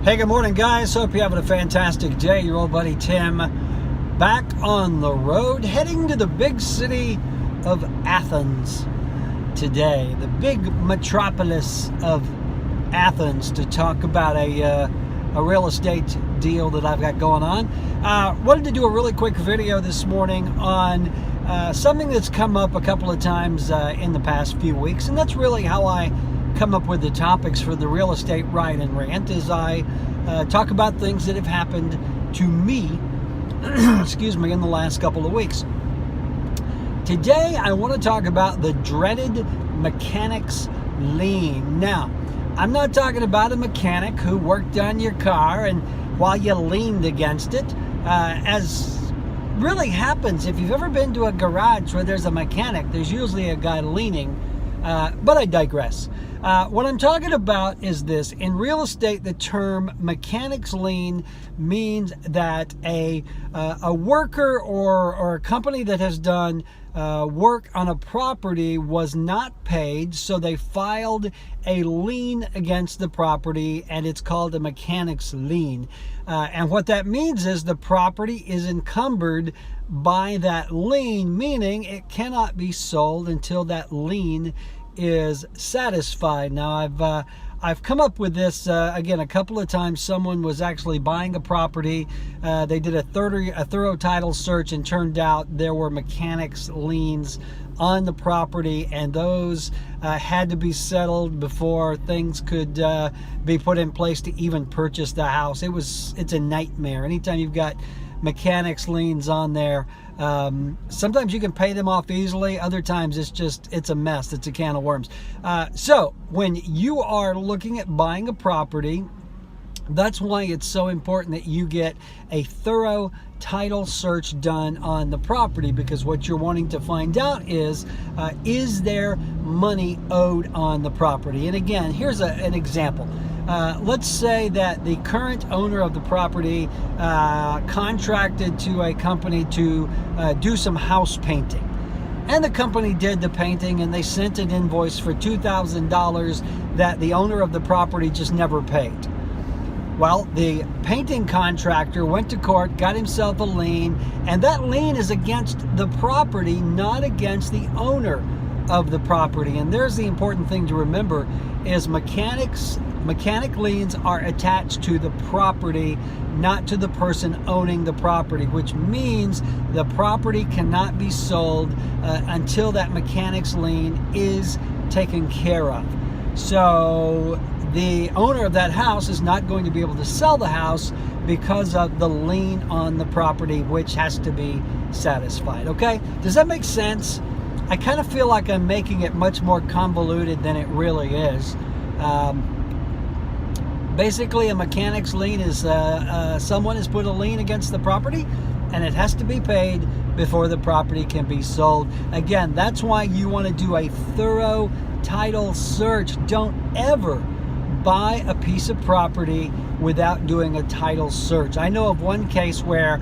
Hey, good morning, guys. Hope you're having a fantastic day. Your old buddy Tim back on the road, heading to the big city of Athens today, the big metropolis of Athens, to talk about a real estate deal that I've got going on. Wanted to do a really quick video this morning on something that's come up a couple of times in the past few weeks, and that's really how I come up with the topics for the real estate ride and rant. Is I talk about things that have happened to me excuse me, in the last couple of weeks. Today I want to talk about the dreaded mechanics lien. Now, I'm not talking about a mechanic who worked on your car and while you leaned against it, as really happens if you've ever been to a garage where there's a mechanic. There's usually a guy leaning, but I digress. What I'm talking about is this. In real estate, the term mechanics lien means that a worker or a company that has done work on a property was not paid, so they filed a lien against the property, and it's called a mechanics lien. And what that means is the property is encumbered by that lien, meaning it cannot be sold until that lien is satisfied. Now, I've come up with this again a couple of times. Someone was actually buying a property. They did a thorough title search, and turned out there were mechanics liens on the property, and those had to be settled before things could be put in place to even purchase the house. It's a nightmare. Anytime you've got mechanics liens on there, sometimes you can pay them off easily. Other times it's a mess. It's a can of worms. So when you are looking at buying a property, that's why it's so important that you get a thorough title search done on the property, because what you're wanting to find out is there money owed on the property? And again, here's an example. Let's say that the current owner of the property contracted to a company to do some house painting. And the company did the painting, and they sent an invoice for $2,000 that the owner of the property just never paid. Well, the painting contractor went to court, got himself a lien, and that lien is against the property, not against the owner of the property. And there's the important thing to remember, is mechanic liens are attached to the property, not to the person owning the property, which means the property cannot be sold until that mechanics lien is taken care of. So the owner of that house is not going to be able to sell the house because of the lien on the property, which has to be satisfied. Okay, does that make sense? I kind of feel like I'm making it much more convoluted than it really is. Basically, a mechanics lien is someone has put a lien against the property, and it has to be paid before the property can be sold. Again, that's why you want to do a thorough title search. Don't ever buy a piece of property without doing a title search. I know of one case where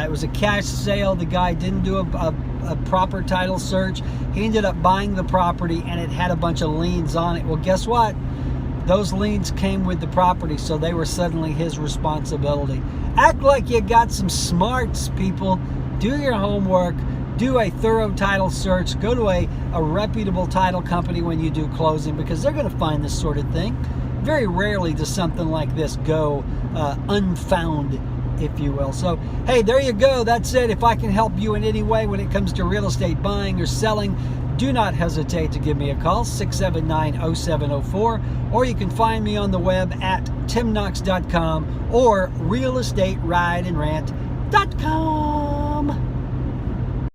it was a cash sale. The guy didn't do a proper title search. He ended up buying the property, and it had a bunch of liens on it. Well, guess what? Those liens came with the property, so they were suddenly his responsibility. Act like you got some smarts, people. Do your homework. Do a thorough title search. Go to a reputable title company when you do closing, because they're going to find this sort of thing. Very rarely does something like this go unfound, if you will. So, hey, there you go. That's it. If I can help you in any way when it comes to real estate buying or selling, do not hesitate to give me a call, 679-0704, or you can find me on the web at timknox.com or realestaterideandrant.com.